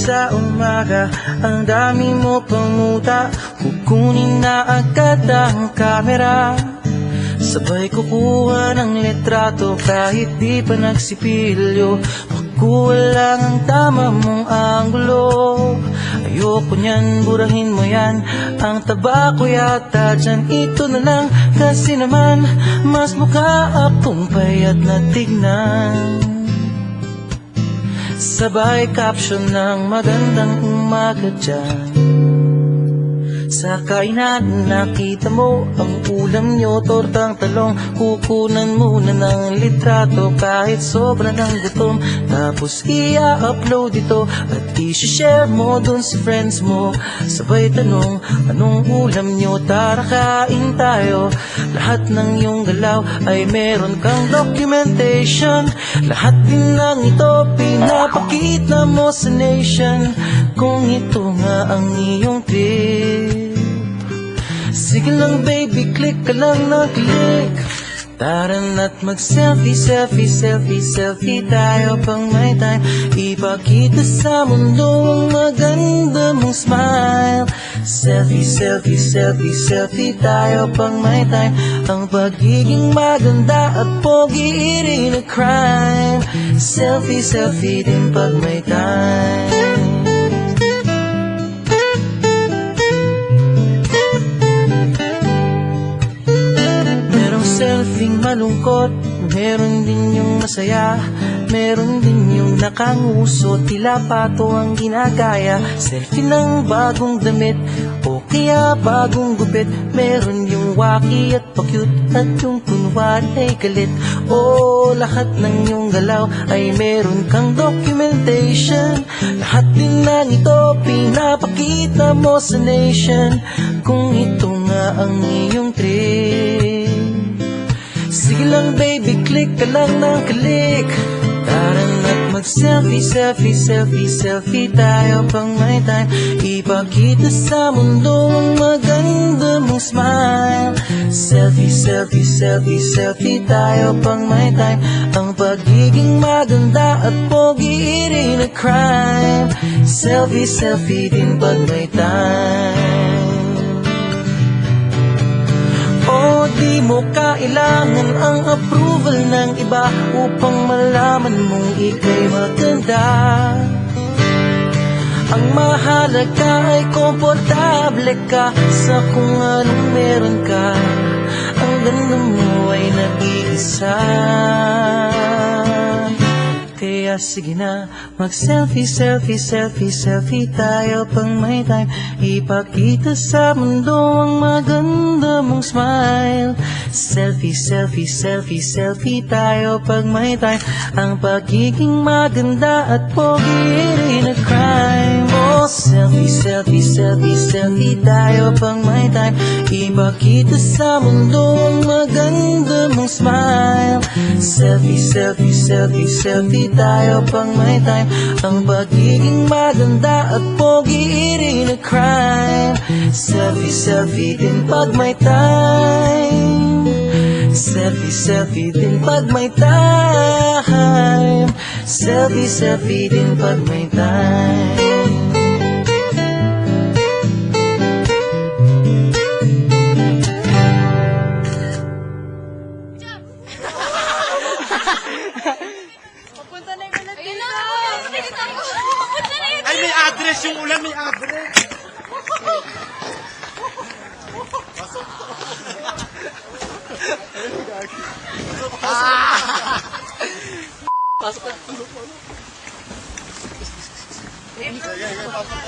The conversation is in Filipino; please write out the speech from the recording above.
sa umaga, ang dami mo pamuta. Kukunin na agad ang kamera, sabay kukuha ng litrato kahit di pa nagsipilyo. Makuha lang ang tama mong anggulo. Ayoko niyan, burahin mo yan. Ang taba ko yata dyan, ito na lang. Kasi naman, mas mukha akong payat na tignan. Sabay caption ng magandang umaga dyan. Sa kainan nakita mo ang ulam nyo, tortang talong. Kukunan muna ng litrato kahit sobra ng gutom. Tapos i-upload ito at i-share mo dun sa friends mo. Sabay tanong, anong ulam nyo? Tara kain tayo. Lahat ng iyong galaw ay meron kang documentation. Lahat din ng ito pinapakita mo sa nation. Kung ito nga ang iyong trip, sige lang baby, click ka lang na click. Tara na't mag-selfie, selfie, selfie, selfie tayo pang may time. Ipakita sa mundo ang maganda mong smile. Selfie, selfie, selfie, selfie tayo pang may time. Ang pagiging maganda at pogi rin a crime. Selfie, selfie din pag may time. Selfing malungkot, meron din yung masaya. Meron din yung nakanguso, tila pato ang ginagaya. Selfie ng bagong damit o kaya bagong gupit. Meron yung waki at pa-cute at yung kunwari ay galit. O lahat ng yung galaw ay meron kang documentation. Lahat din ng ito pinapakita mo sa nation. Kung ito nga ang iyong trip, sige lang baby, click ka lang ng click. Tara na't mag-selfie, selfie, selfie, selfie tayo pang may time. Ipakita sa mundo ang maganda mong smile. Selfie, selfie, selfie, selfie tayo pang may time. Ang pagiging maganda at pogi rin a crime. Selfie, selfie din pag may time. O di mo kailangan ang approval ng iba upang malaman mong ika'y maganda. Ang mahalaga ay komportable ka sa kung anong meron ka. Ang ganda mo ay nag-iisa. Kaya sige na, mag-selfie, selfie, selfie, selfie tayo pang may time. Ipakita sa mundo ang maganda mong smile. Selfie, selfie, selfie, selfie tayo pag may time. Ang pagiging maganda at pogi rin a crime. Oh, selfie, selfie, selfie, selfie tayo pang may time. Ipakita sa mundo ang maganda mong smile. Selfie, selfie, selfie, selfie tayo pang may time. Ang pagiging maganda at pogi rin a crime. Selfie, selfie din pag may time. Selfie, selfie din pag may time. Selfie, selfie din pag may time. Papunta na yung ulan dito. Ay, may address yung ulan, may address. Pasok na. Sige, pasok.